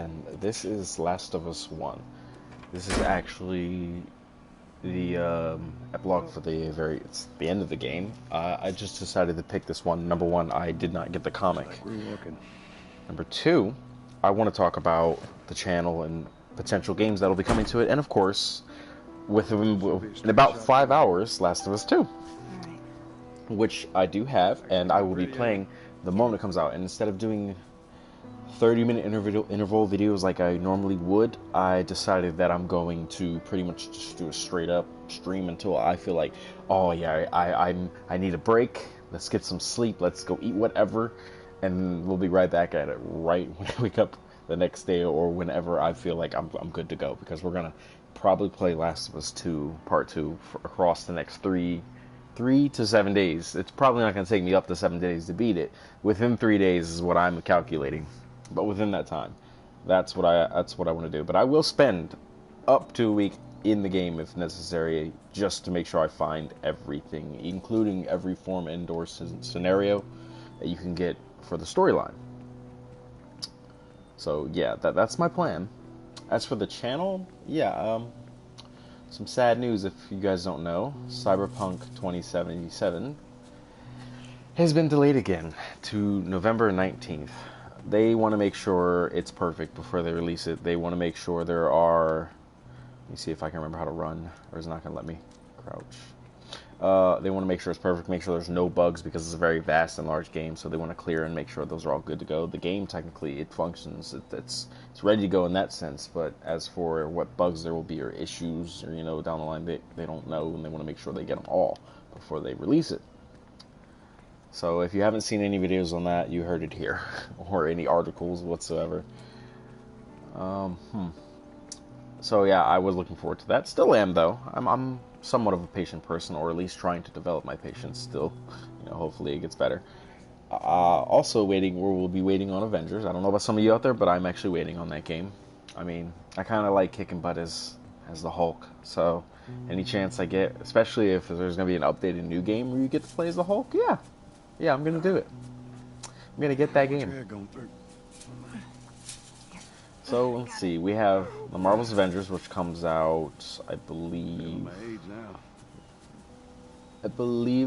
and this is Last of Us 1. This is actually the epilogue for it's the end of the game. I just decided to pick this one. Number one, I did not get the comic. Like we're looking. Number two, I want to talk about the channel and potential games that'll be coming to it, and of course, in about 5 hours, Last of Us 2, which I do have, and I will be playing the moment it comes out. And instead of doing 30-minute interval videos like I normally would, I decided that I'm going to pretty much just do a straight up stream until I feel like, oh yeah, I need a break. Let's get some sleep. Let's go eat whatever, and we'll be right back at it right when I wake up the next day or whenever I feel like I'm good to go, because we're gonna probably play Last of Us 2 Part 2 across the next 3 to 7 days. It's probably not gonna take me up to 7 days to beat it. Within 3 days is what I'm calculating. But within that time, that's what I want to do. But I will spend up to a week in the game if necessary, just to make sure I find everything, including every form indoor scenario that you can get for the storyline. So yeah, that's my plan. As for the channel, yeah, some sad news if you guys don't know. Cyberpunk 2077 has been delayed again to November 19th. They want to make sure it's perfect before they release it. They want to make sure there are... Let me see if I can remember how to run, or is it not going to let me crouch? They want to make sure it's perfect, make sure there's no bugs, because it's a very vast and large game, so they want to clear and make sure those are all good to go. The game, technically, it functions. It's ready to go in that sense, but as for what bugs there will be or issues, or, down the line, they don't know, and they want to make sure they get them all before they release it. So if you haven't seen any videos on that, you heard it here, or any articles whatsoever. So yeah, I was looking forward to that. Still am, though. I'm somewhat of a patient person, or at least trying to develop my patience still. Hopefully it gets better. Also we'll be waiting on Avengers. I don't know about some of you out there, but I'm actually waiting on that game. I mean, I kind of like kicking butt as the Hulk, so any chance I get, especially if there's going to be an updated new game where you get to play as the Hulk, yeah, I'm going to do it. I'm going to get that game. So, let's see. We have the Marvel's Avengers, which comes out, I believe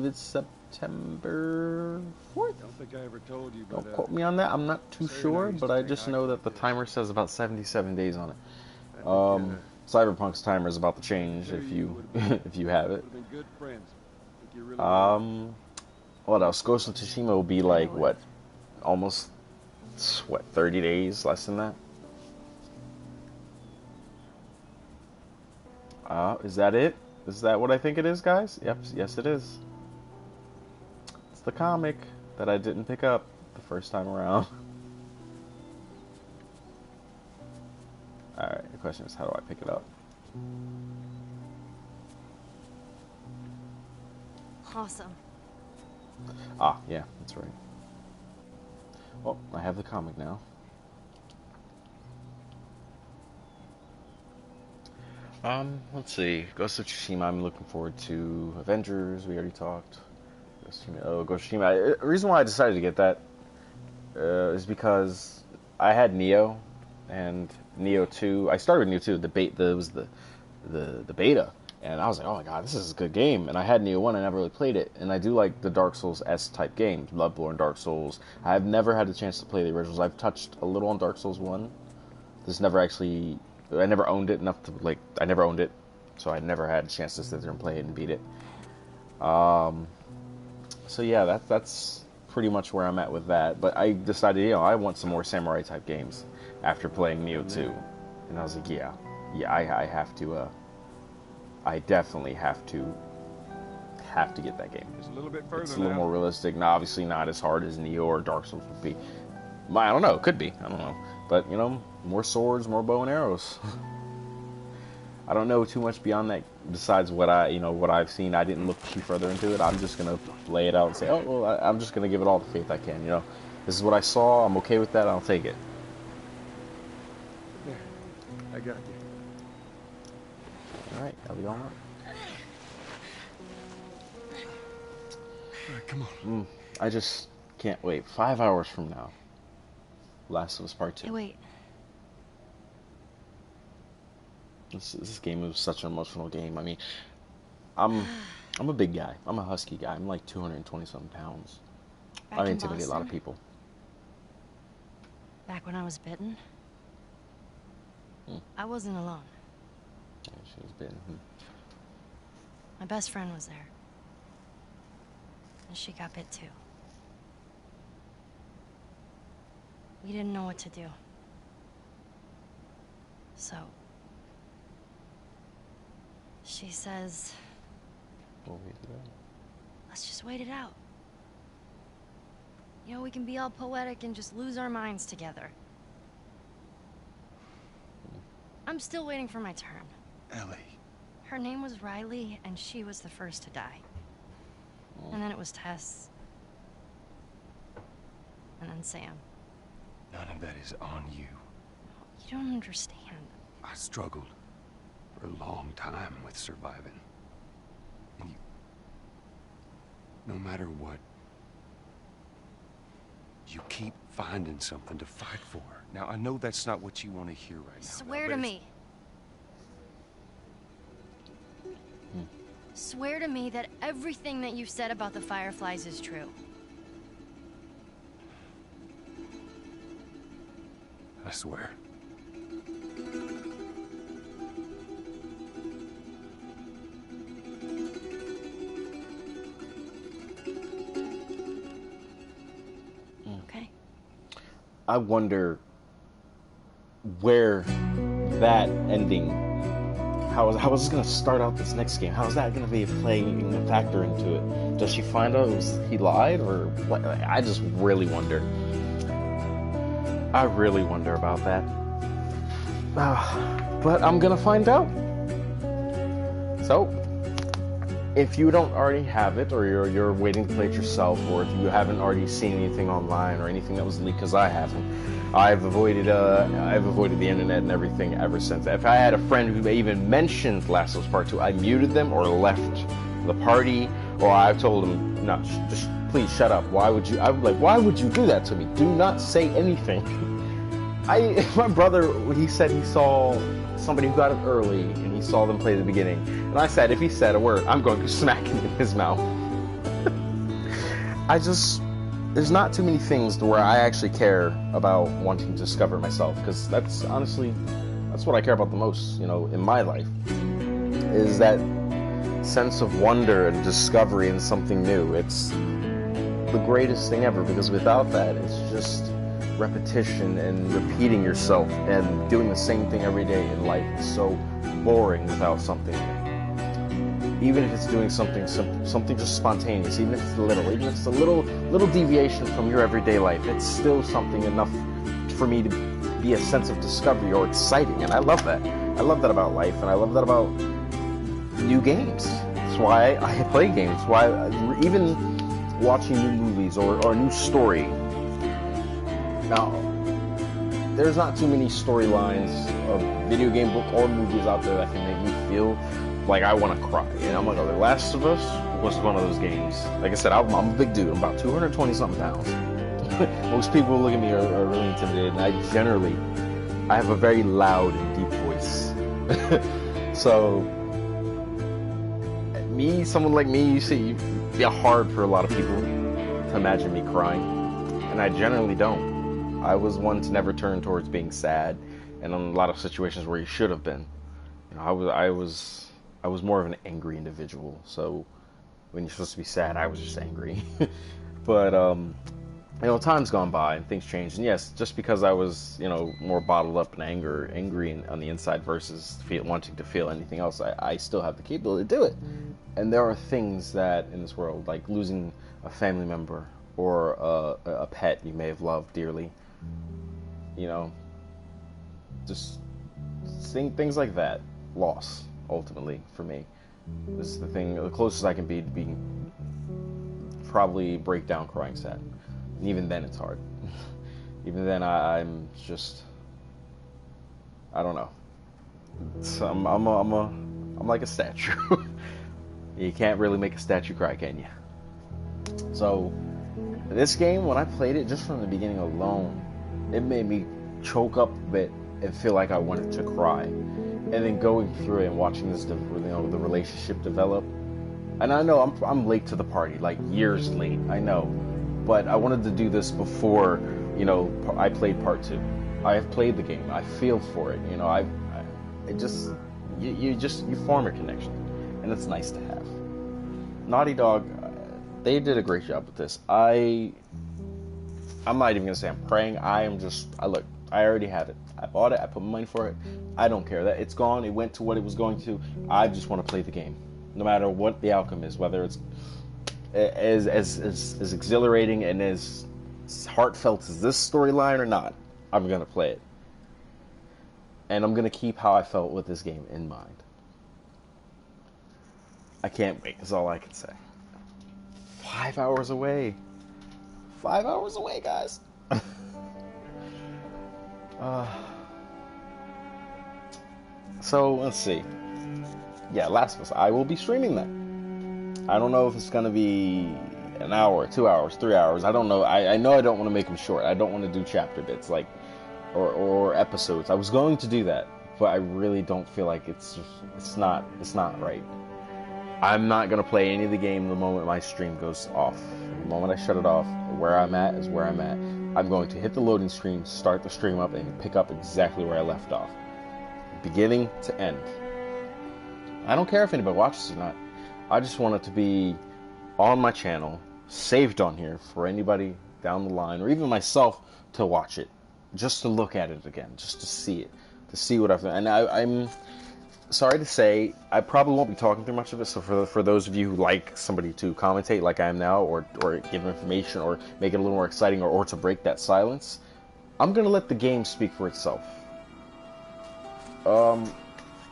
it's September 4th? Don't quote me on that. I'm not too sure, but I just know that the timer says about 77 days on it. Cyberpunk's timer is about to change if you have it. What else? Ghost of Tsushima will be like, almost 30 days, less than that? Is that it? Is that what I think it is, guys? Yep, yes it is. It's the comic that I didn't pick up the first time around. Alright, the question is, how do I pick it up? Awesome. Yeah, that's right. Well, I have the comic now. Let's see. Ghost of Tsushima, I'm looking forward to. Avengers, we already talked. Ghost of Tsushima. The reason why I decided to get that is because I had Neo and Neo 2. I started with Neo 2. It was the beta. And I was like, oh my god, this is a good game. And I had Neo 1, I never really played it. And I do like the Dark Souls-esque type games, Bloodborne, Dark Souls. I've never had the chance to play the originals. I've touched a little on Dark Souls 1. I never owned it enough to, I never owned it. So I never had a chance to sit there and play it and beat it. So yeah, that's pretty much where I'm at with that. But I decided, I want some more samurai type games after playing Neo 2. And I was like, yeah, I have to, I definitely have to get that game. It's a little bit further. It's a little more realistic. Now, obviously not as hard as Neo or Dark Souls would be. I don't know. It could be. I don't know. But, more swords, more bow and arrows. I don't know too much beyond that besides what I've seen. I didn't look too further into it. I'm just going to lay it out and say, oh, well, I'm just going to give it all the faith I can, This is what I saw. I'm okay with that. I'll take it. There. I got you. Alright, are we going up? Alright, come on. I just can't wait. 5 hours from now. Last of Us Part 2. Hey, wait. This game was such an emotional game. I mean, I'm I'm a big guy. I'm a husky guy. I'm like 220 something pounds. Back I in intimidate a lot of Boston, people. back when I was bitten, Hmm. I wasn't alone. Yeah, she was bitten. My best friend was there. And she got bit too. We didn't know what to do. So... she says, What we do? let's just wait it out. You know, we can be all poetic and just lose our minds together. I'm still waiting for my turn. Ellie. Her name was Riley, and she was the first to die. And then it was Tess. And then Sam. None of that is on you. You don't understand. I struggled for a long time with surviving. And you... no matter what, you keep finding something to fight for. Now, I know that's not what you want to hear right now. Swear to me. Swear to me that everything that you've said about the Fireflies is true. I swear. Okay. I wonder where that ending, how is this going to start out this next game? How is that going to be playing a factor into it? Does she find out he lied, or what? I just really wonder. I really wonder about that. But I'm going to find out. So, if you don't already have it, or you're waiting to play it yourself, or if you haven't already seen anything online or anything that was leaked, because I haven't, I've avoided the internet and everything ever since. If I had a friend who even mentioned Last of Us Part 2, I muted them or left the party, or I told them, no, just please shut up. Why would you? I was like, why would you do that to me? Do not say anything. My brother, he said he saw somebody who got it early, and he saw them play the beginning. And I said, if he said a word, I'm going to smack him in his mouth. There's not too many things to where I actually care about wanting to discover it myself, because that's honestly, that's what I care about the most, in my life, is that sense of wonder and discovery in something new. It's the greatest thing ever, because without that, it's just repetition and repeating yourself and doing the same thing every day in life. It's so boring without something. Even if it's doing something simple, something just spontaneous, even if it's even if it's a little deviation from your everyday life, it's still something enough for me to be a sense of discovery or exciting. And I love that. I love that about life, and I love that about new games. That's why I play games. Why even watching new movies or a new story. Now, there's not too many storylines of video game book or movies out there that can make me feel like I want to cry. And I'm like, The Last of Us was one of those games. Like I said, I'm a big dude. I'm about 220 something pounds. Most people who look at me are really intimidated, and I have a very loud and deep voice. So, someone like me, you see, it'd be hard for a lot of people to imagine me crying, and I generally don't. I was one to never turn towards being sad, and in a lot of situations where you should have been. I was more of an angry individual. So when you're supposed to be sad, I was just angry. But time's gone by and things changed. And yes, just because I was more bottled up and angry on the inside versus wanting to feel anything else, I still have the capability to do it. And there are things that in this world, like losing a family member or a pet you may have loved dearly. Just seeing things like that, loss, ultimately, for me. This is the closest I can be to being probably breakdown crying sad. And even then, it's hard. Even then, I'm just, I don't know. So I'm like a statue. You can't really make a statue cry, can you? So, this game, when I played it, just from the beginning alone, it made me choke up a bit and feel like I wanted to cry. and then going through it and watching this, the relationship develop. And I know I'm late to the party, like years late. I know, but I wanted to do this before, I played part 2. I have played the game. I feel for it. You form a connection, and it's nice to have. Naughty Dog, they did a great job with this. I'm not even gonna say I'm praying. I already have it. I bought it. I put money for it. I don't care that it's gone. It went to what it was going to. I just want to play the game, no matter what the outcome is. Whether it's as exhilarating and as heartfelt as this storyline or not, I'm gonna play it, and I'm gonna keep how I felt with this game in mind. I can't wait. Is all I can say. 5 hours away. 5 hours away, guys. So let's see. Yeah, Last of Us. I will be streaming that. I don't know if it's gonna be an hour, 2 hours, 3 hours. I don't know. I know I don't want to make them short. I don't want to do chapter bits or episodes. I was going to do that, but I really don't feel like it's not right. I'm not gonna play any of the game the moment my stream goes off. The moment I shut it off, where I'm at is where I'm at. I'm going to hit the loading screen, start the stream up, and pick up exactly where I left off. Beginning to end. I don't care if anybody watches or not. I just want it to be on my channel, saved on here for anybody down the line, or even myself to watch it. Just to look at it again, just to see it. To see what I've done. And I'm sorry to say, I probably won't be talking too much of it, so for those of you who like somebody to commentate like I am now, or give information, or make it a little more exciting, or to break that silence, I'm going to let the game speak for itself.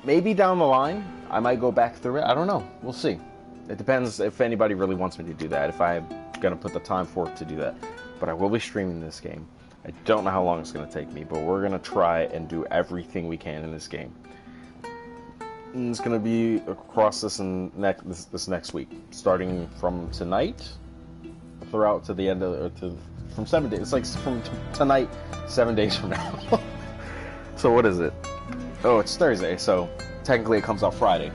Maybe down the line, I might go back through it. I don't know. We'll see. It depends if anybody really wants me to do that, if I'm going to put the time forth to do that. But I will be streaming this game. I don't know how long it's going to take me, but we're going to try and do everything we can in this game. And it's going to be across this next week, starting from tonight throughout to the end from 7 days. It's like from tonight, 7 days from now. So what is it? Oh, it's Thursday, so technically it comes out Friday.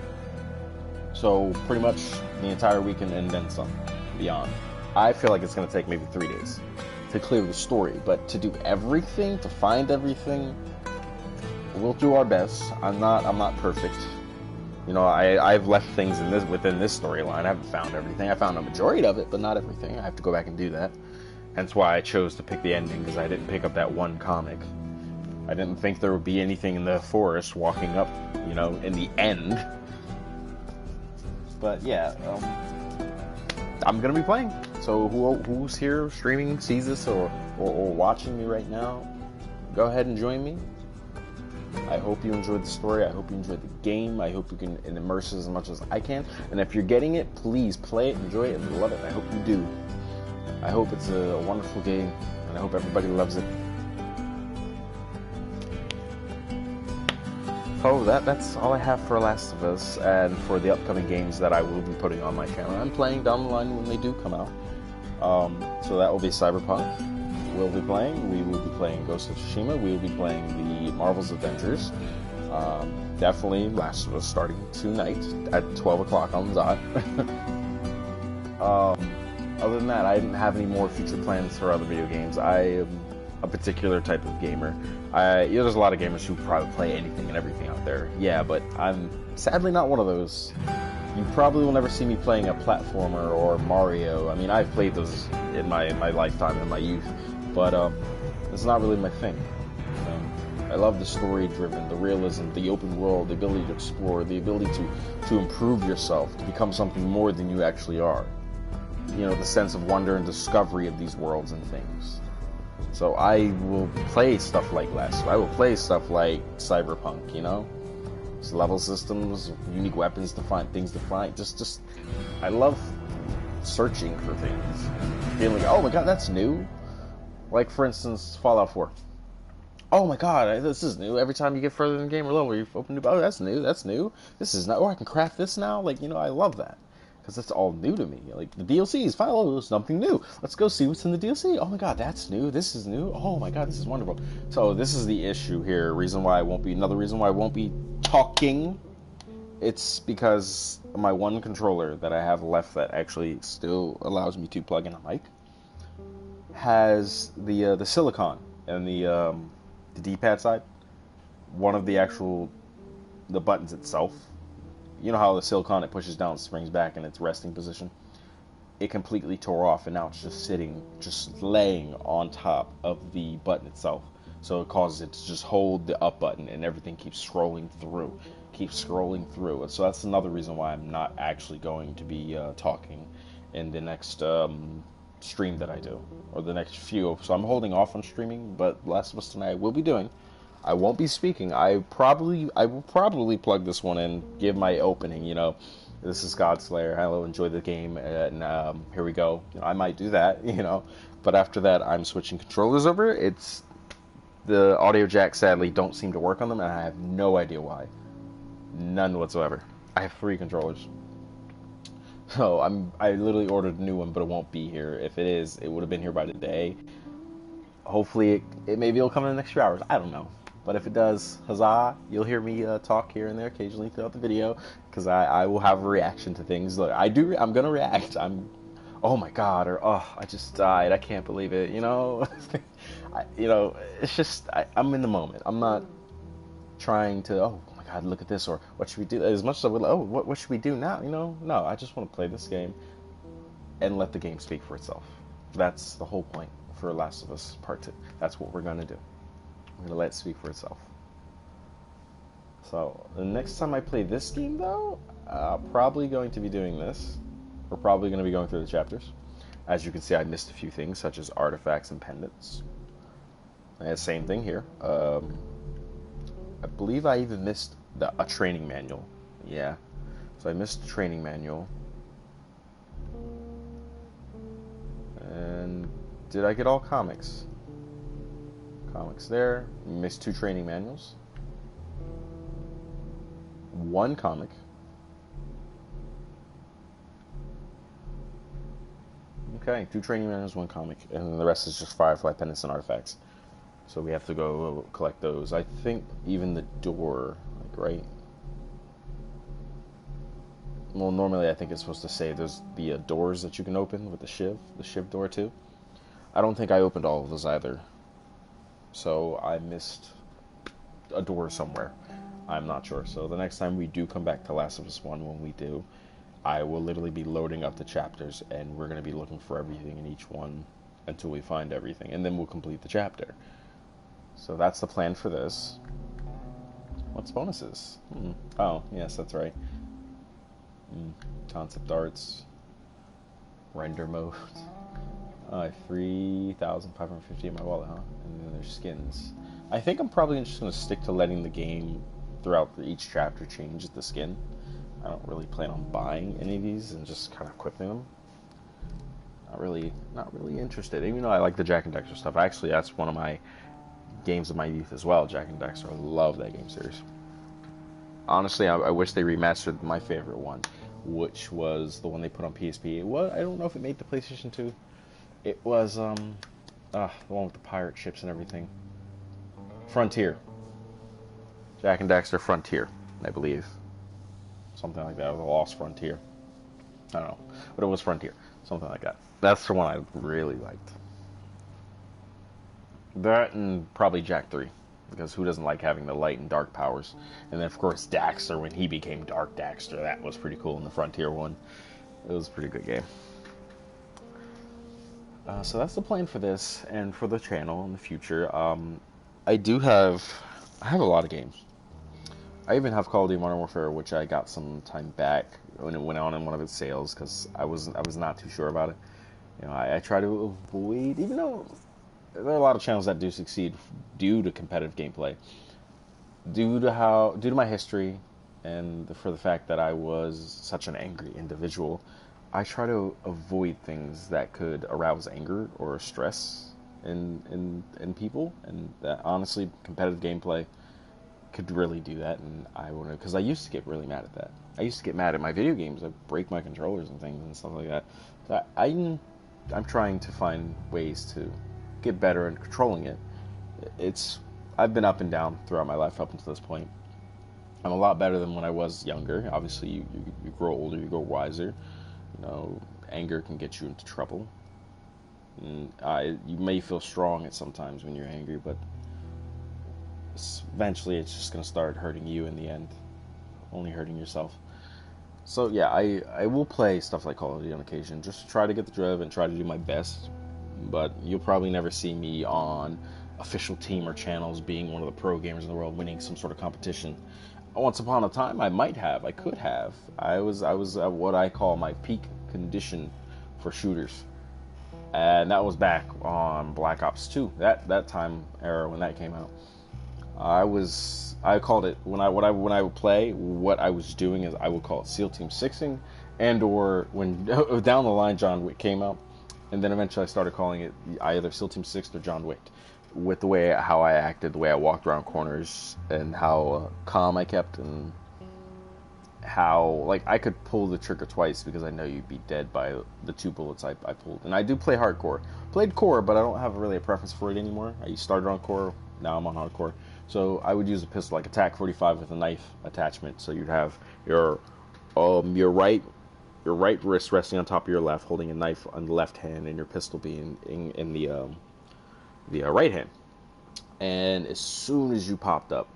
So pretty much the entire weekend and then some beyond. I feel like it's going to take maybe 3 days to clear the story, but to do everything, to find everything, we'll do our best. I'm not perfect. I've left things within this storyline. I haven't found everything. I found a majority of it, but not everything. I have to go back and do that. Hence why I chose to pick the ending, because I didn't pick up that one comic. I didn't think there would be anything in the forest walking up, in the end. But yeah, I'm gonna be playing. So who's here streaming, sees this, or watching me right now, go ahead and join me. I hope you enjoyed the story. I hope you enjoyed the game. I hope you can immerse as much as I can. And if you're getting it, please play it, enjoy it, and love it. I hope you do. I hope it's a wonderful game, and I hope everybody loves it. Oh, that's all I have for Last of Us, and for the upcoming games that I will be putting on my channel. I'm playing down the line when they do come out. So that will be Cyberpunk. We will be playing Ghost of Tsushima. We will be playing the Marvel's Avengers. Definitely Last of Us starting tonight at 12 o'clock on the dot. Other than that, I didn't have any more future plans for other video games. I am a particular type of gamer. There's a lot of gamers who probably play anything and everything out there. Yeah, but I'm sadly not one of those. You probably will never see me playing a platformer or Mario. I mean, I've played those in my lifetime, in my youth, but it's not really my thing. I love the story-driven, the realism, the open world, the ability to explore, the ability to improve yourself, to become something more than you actually are. The sense of wonder and discovery of these worlds and things. So I will play stuff like Last. I will play stuff like Cyberpunk, level systems, unique weapons to find, things to find. Just I love searching for things. Feeling, oh my god, that's new. Like, for instance, Fallout 4. Oh my god, this is new. Every time you get further in the game or level, you open new. Oh, that's new. This is not. Oh, I can craft this now. I love that. because it's all new to me. Like, the DLCs, finally, something new. Let's go see what's in the DLC. Oh my god, that's new. This is new. Oh my god, this is wonderful. So this is the issue here. Another reason why I won't be talking. It's because my one controller that I have left that actually still allows me to plug in a mic has the silicon and the D-pad side. One of the buttons itself. You know how the silicon, it pushes down, springs back in its resting position? It completely tore off, and now it's just laying on top of the button itself. So it causes it to just hold the up button, and everything keeps scrolling through. And so that's another reason why I'm not actually going to be talking in the next stream that I do, or the next few. So I'm holding off on streaming, but Last of Us tonight I will be doing. I won't be speaking. I will probably plug this one in, give my opening. This is Godslayer. Hello, enjoy the game, and here we go. I might do that. But after that, I'm switching controllers over. It's the audio jacks sadly don't seem to work on them, and I have no idea why. None whatsoever. I have 3 controllers. So I literally ordered a new one, but it won't be here. If it is, it would have been here by today. Hopefully, maybe it'll come in the next few hours. I don't know. But if it does, huzzah, you'll hear me talk here and there occasionally throughout the video, because I will have a reaction to things. Look, I'm going to react. Oh my god, or oh, I just died. I can't believe it, it's just, I'm in the moment. I'm not trying to, oh my god, look at this, or what should we do? As much as I would, oh, what should we do now? No, I just want to play this game and let the game speak for itself. That's the whole point for Last of Us Part 2. That's what we're going to do. We're going to let it speak for itself. So, the next time I play this game, though, probably going to be doing this. We're probably going to be going through the chapters. As you can see, I missed a few things, such as artifacts and pendants. And same thing here. I believe I even missed a training manual. Yeah. So I missed the training manual. And did I get all comics? Comics there. Missed 2 training manuals. 1 comic. Okay, 2 training manuals, 1 comic, and the rest is just Firefly pendants and artifacts. So we have to go collect those. I think even the door, right? Well, normally I think it's supposed to say there's the doors that you can open with the shiv door too. I don't think I opened all of those either. So I missed a door somewhere. I'm not sure. So the next time we do come back to Last of Us 1, when we do, I will literally be loading up the chapters, and we're going to be looking for everything in each one until we find everything, and then we'll complete the chapter. So that's the plan for this. What's bonuses? Oh, yes, that's right. Concept arts. Render mode. I have 3,550 in my wallet, huh? And then there's skins. I think I'm probably just going to stick to letting the game throughout each chapter change the skin. I don't really plan on buying any of these and just kind of equipping them. Not really interested. Even though I like the Jak and Daxter stuff. Actually, that's one of my games of my youth as well, Jak and Daxter. I love that game series. Honestly, I wish they remastered my favorite one, which was the one they put on PSP. I don't know if it made the PlayStation 2. It was the one with the pirate ships and everything. Frontier. Jak and Daxter Frontier, I believe. Something like that. It was a Lost Frontier. I don't know. But it was Frontier. Something like that. That's the one I really liked. That and probably Jak 3. Because who doesn't like having the light and dark powers? And then, of course, Daxter, when he became Dark Daxter. That was pretty cool in the Frontier one. It was a pretty good game. So that's the plan for this and for the channel in the future. I have a lot of games. I even have Call of Duty Modern Warfare, which I got some time back when it went on in one of its sales, because I was not too sure about it. I try to avoid, even though there are a lot of channels that do succeed due to competitive gameplay, due to my history, and for the fact that I was such an angry individual. I try to avoid things that could arouse anger or stress in people, and that honestly, competitive gameplay could really do that, and I wouldn't, because I used to get really mad at that. I used to get mad at my video games. I break my controllers and things and stuff like that. So I'm trying to find ways to get better at controlling it. I've been up and down throughout my life up until this point. I'm a lot better than when I was younger. Obviously, you grow older, you grow wiser. You know, anger can get you into trouble. And you may feel strong at sometimes when you're angry, but eventually it's just going to start hurting you in the end, only hurting yourself. So yeah, I will play stuff like Call of Duty on occasion, just to try to get the drive and try to do my best. But you'll probably never see me on official team or channels being one of the pro gamers in the world, winning some sort of competition. Once upon a time, I could have. I was at what I call my peak condition for shooters, and that was back on Black Ops 2. That time era when that came out. I called it when I would play. What I was doing is I would call it SEAL Team Sixing, and or when down the line John Wick came out, and then eventually I started calling it either SEAL Team Six or John Wick, with the way how I acted, the way I walked around corners, and how calm I kept, and how like I could pull the trigger twice because I know you'd be dead by the 2 bullets I pulled. And I do play hardcore. Played core, but I don't have really a preference for it anymore. I started on core, now I'm on hardcore. So I would use a pistol like a TAC 45 with a knife attachment. So you'd have your right wrist resting on top of your left, holding a knife on the left hand, and your pistol being in the right hand. And as soon as you popped up,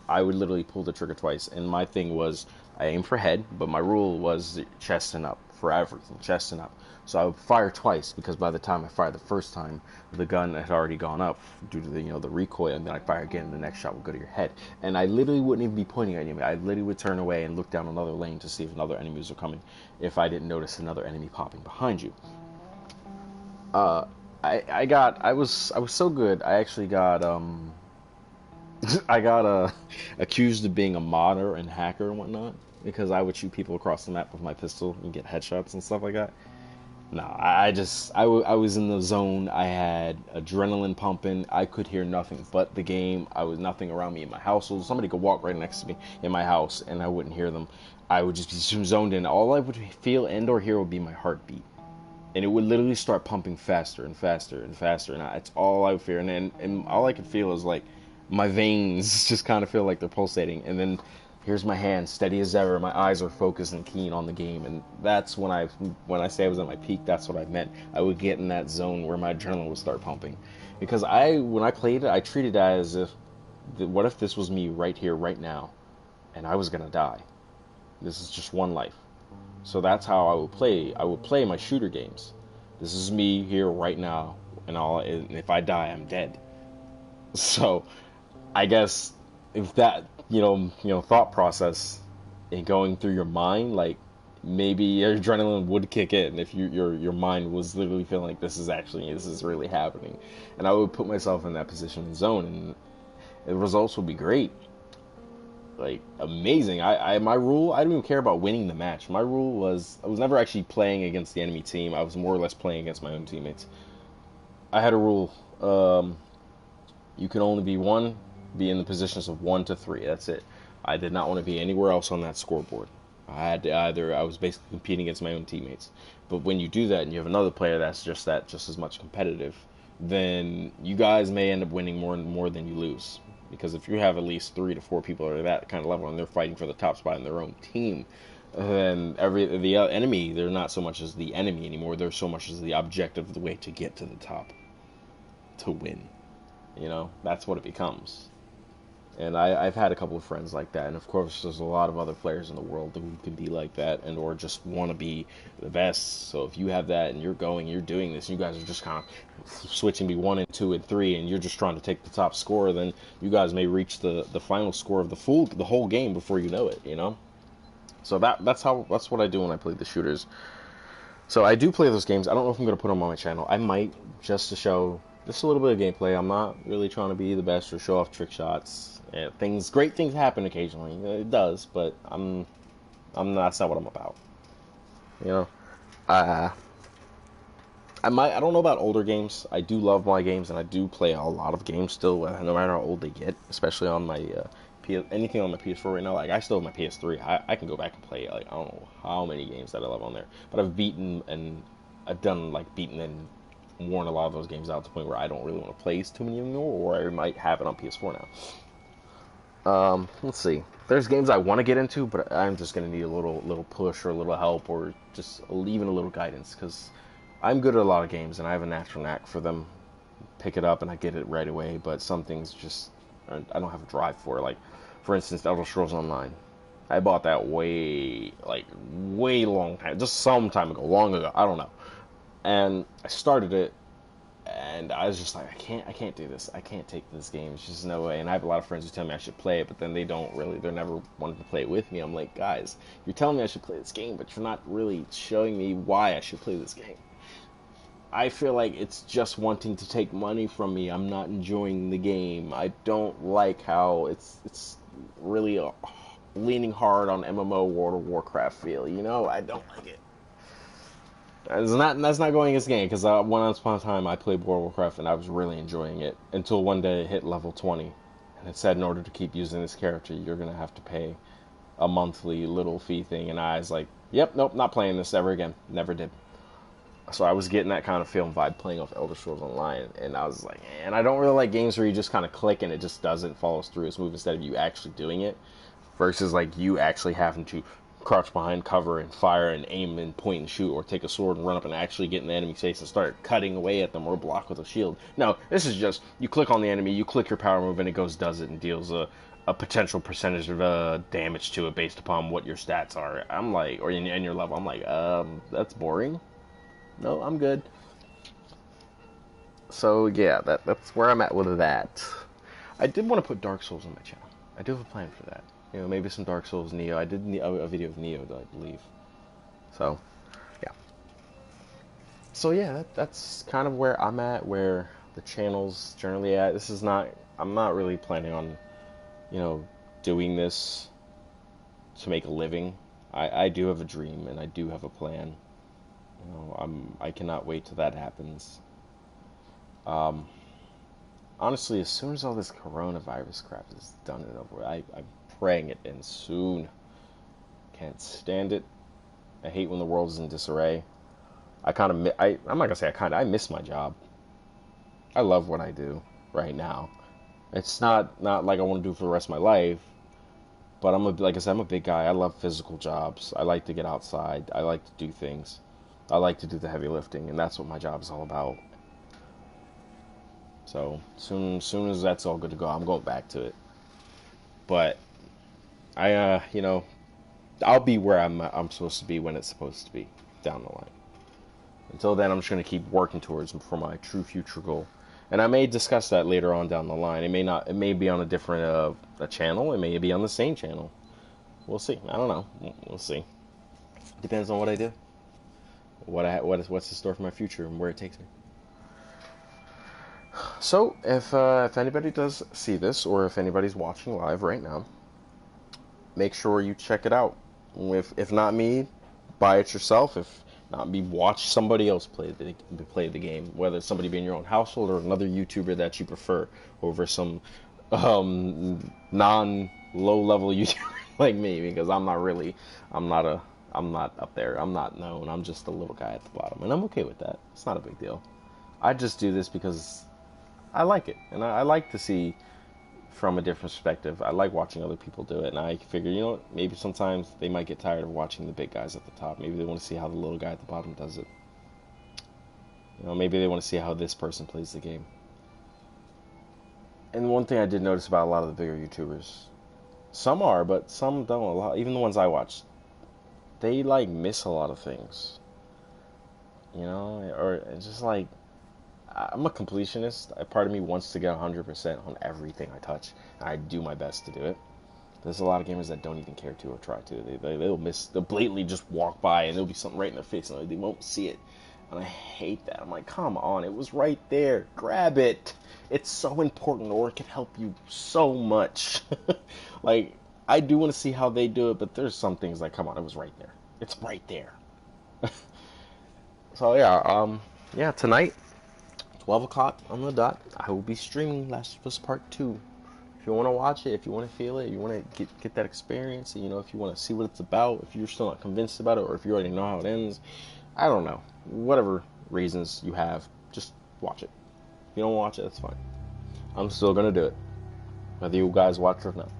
I would literally pull the trigger twice. And my thing was, I aim for head, but my rule was chest and up for everything, chest and up. So I would fire twice, because by the time I fired the first time, the gun had already gone up due to the recoil, and then I'd fire again, and the next shot would go to your head. And I literally wouldn't even be pointing at anybody. I literally would turn away and look down another lane to see if another enemies were coming, if I didn't notice another enemy popping behind you. I was so good. I actually got I got accused of being a modder and hacker and whatnot, because I would shoot people across the map with my pistol and get headshots and stuff like that. No, I was in the zone. I had adrenaline pumping. I could hear nothing but the game. I was nothing around me in my household. Somebody could walk right next to me in my house and I wouldn't hear them. I would just be zoned in. All I would feel and or hear would be my heartbeat. And it would literally start pumping faster and faster and faster. And it's all I would fear. And all I could feel is like my veins just kind of feel like they're pulsating. And then here's my hand, steady as ever. My eyes are focused and keen on the game. And that's when I say I was at my peak, that's what I meant. I would get in that zone where my adrenaline would start pumping. Because when I played it, I treated it as if, what if this was me right here, right now, and I was going to die? This is just one life. So that's how I would play. I would play my shooter games. This is me here right now, and if I die, I'm dead. So I guess if that thought process and going through your mind, like maybe your adrenaline would kick in if your mind was literally feeling like this is really happening, and I would put myself in that position and zone, and the results would be great, like amazing. My rule, I don't even care about winning the match. My rule was I was never actually playing against the enemy team. I was more or less playing against my own teammates. I had a rule: you can only be in the positions of 1 to 3. That's it. I did not want to be anywhere else on that scoreboard. I was basically competing against my own teammates. But when you do that and you have another player that's just as much competitive, then you guys may end up winning more than you lose. Because if you have at least 3 to 4 people that are that kind of level and they're fighting for the top spot in their own team, then the enemy, they're not so much as the enemy anymore. They're so much as the objective, the way to get to the top, to win. That's what it becomes. And I've had a couple of friends like that, and of course there's a lot of other players in the world who can be like that, and or just want to be the best. So if you have that and you're doing this, you guys are just kind of switching be 1 and 2 and 3, and you're just trying to take the top score, then you guys may reach the final score of the whole game before you know it. So that's what I do when I play the shooters. So I do play those games. I don't know if I'm going to put them on my channel. I might, just to show just a little bit of gameplay. I'm not really trying to be the best or show off trick shots. Great things happen occasionally. It does, but that's not what I'm about. I don't know about older games. I do love my games, and I do play a lot of games still, no matter how old they get, especially on my anything on my PS4 right now. Like I still have my PS3. I can go back and play like I don't know how many games that I love on there. But I've beaten and beaten and worn a lot of those games out to the point where I don't really want to play too many anymore, or I might have it on PS4 now. Let's see. There's games I want to get into, but I'm just gonna need a little push or a little help or just even a little guidance because I'm good at a lot of games and I have a natural knack for them. Pick it up and I get it right away, but some things just I don't have a drive for. Like, for instance, Elder Scrolls Online. I bought that way long time, just some time ago, long ago. I don't know. And I started it, and I was just like, I can't do this. I can't take this game. It's just no way. And I have a lot of friends who tell me I should play it, but then they're never wanting to play it with me. I'm like, guys, you're telling me I should play this game, but you're not really showing me why I should play this game. I feel like it's just wanting to take money from me. I'm not enjoying the game. I don't like how it's really leaning hard on MMO World of Warcraft feel. You know, I don't like it. That's not going against the game because once upon a time I played World of Warcraft and I was really enjoying it until one day it hit level 20 and it said in order to keep using this character you're gonna have to pay a monthly little fee thing, and I was like, yep, nope, not playing this ever again. Never did. So I was getting that kind of film vibe playing off Elder Scrolls Online, and I was like, and I don't really like games where you just kind of click and it just doesn't follow through as smooth instead of you actually doing it, versus like you actually having to crouch behind cover and fire and aim and point and shoot, or take a sword and run up and actually get in the enemy's face and start cutting away at them or block with a shield. No, this is just, you click on the enemy, you click your power move, and it does it and deals a potential percentage of damage to it based upon what your stats are. I'm like, or in your level. I'm like, that's boring. No, I'm good. So yeah, that's where I'm at with that. I did want to put Dark Souls on my channel. I do have a plan for that. You know, maybe some Dark Souls Neo. I did a video of Neo, I believe. So, yeah. So yeah, that's kind of where I'm at, where the channel's generally at. I'm not really planning on, you know, doing this to make a living. I do have a dream and I do have a plan. You know, I cannot wait till that happens. Honestly, as soon as all this coronavirus crap is done and over, I'm praying it ends soon. Can't stand it. I hate when the world is in disarray. I'm not gonna say I miss my job. I love what I do right now. It's not like I want to do it for the rest of my life, but like I said, I'm a big guy. I love physical jobs. I like to get outside. I like to do things. I like to do the heavy lifting, and that's what my job is all about. So soon as that's all good to go, I'm going back to it. But you know, I'll be where I'm supposed to be when it's supposed to be down the line. Until then, I'm just gonna keep working towards for my true future goal, and I may discuss that later on down the line. It may not. It may be on a different a channel. It may be on the same channel. We'll see. I don't know. We'll see. Depends on what I do. What's the store for my future and where it takes me. So, if anybody does see this, or if anybody's watching live right now, make sure you check it out. If not me, buy it yourself. If not me, watch somebody else play the game. Whether it's somebody be in your own household or another YouTuber that you prefer over some non-low level YouTuber like me, because I'm not up there. I'm not known. I'm just a little guy at the bottom, and I'm okay with that. It's not a big deal. I just do this because I like it, and I like to see from a different perspective. I like watching other people do it, and I figure, you know what, maybe sometimes they might get tired of watching the big guys at the top. Maybe they want to see how the little guy at the bottom does it. You know, maybe they want to see how this person plays the game. And one thing I did notice about a lot of the bigger YouTubers, some are, but some don't. A lot, even the ones I watch, they like miss a lot of things. You know, or it's just like, I'm a completionist. A part of me wants to get 100% on everything I touch, and I do my best to do it. There's a lot of gamers that don't even care to or try to. They'll blatantly just walk by, and there'll be something right in their face, and they won't see it. And I hate that. I'm like, come on, it was right there. Grab it. It's so important, or it can help you so much. Like, I do want to see how they do it, but there's some things like, come on, it was right there. It's right there. So yeah, tonight, 12 o'clock on the dot, I will be streaming Last of Us Part 2. if you want to watch it, if you want to feel it, you want to get that experience, you know, if you want to see what it's about, if you're still not convinced about it, or if you already know how it ends, I don't know. Whatever reasons you have, just watch it. If you don't watch it, that's fine. I'm still going to do it, whether you guys watch or not.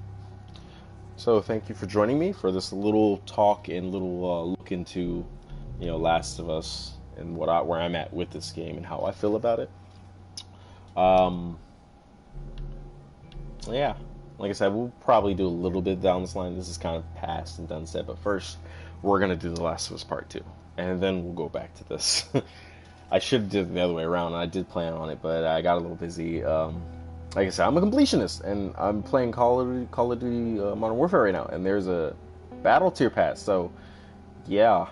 So thank you for joining me for this little talk and little look into, you know, Last of Us and where I'm at with this game and how I feel about it. Yeah, like I said, we'll probably do a little bit down this line. This is kind of past and done said, but first we're gonna do The Last of Us Part 2, and then we'll go back to this. I should have did it the other way around. I did plan on it, but I got a little busy. Like I said, I'm a completionist, and I'm playing Call of Duty Modern Warfare right now, and there's a battle tier pass. So, yeah,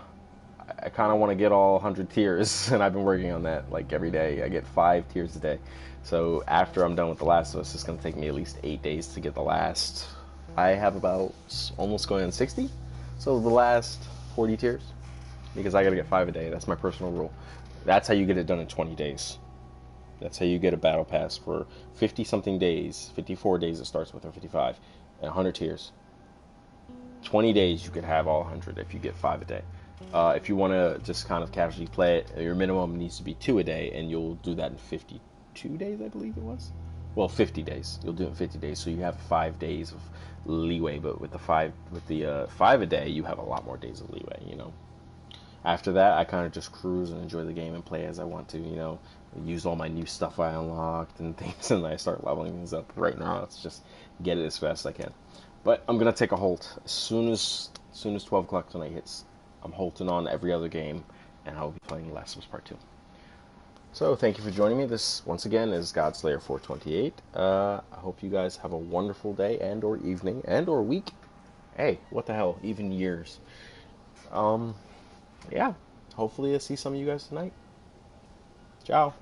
I kind of want to get all 100 tiers, and I've been working on that like every day. I get 5 tiers a day. So after I'm done with The Last of Us, it's going to take me at least 8 days to get the last. I have about almost going on 60, so the last 40 tiers, because I got to get 5 a day. That's my personal rule. That's how you get it done in 20 days. That's how you get a battle pass for 50-something days, 54 days it starts with, or 55, and 100 tiers. 20 days you could have all 100 if you get 5 a day. If you want to just kind of casually play it, your minimum needs to be 2 a day, and you'll do that in 52 days, I believe it was. Well, 50 days. You'll do it in 50 days, so you have 5 days of leeway. But with the 5 a day, you have a lot more days of leeway. You know. After that, I kind of just cruise and enjoy the game and play as I want to. You know, use all my new stuff I unlocked and things, and I start leveling things up. Right now, it's just get it as fast as I can. But I'm gonna take a halt as soon as 12 o'clock tonight hits. I'm halting on every other game, and I'll be playing Last of Us Part 2. So, thank you for joining me. This, once again, is Godslayer 428. I hope you guys have a wonderful day and or evening and or week. Hey, what the hell, even years. Yeah, hopefully I'll see some of you guys tonight. Ciao.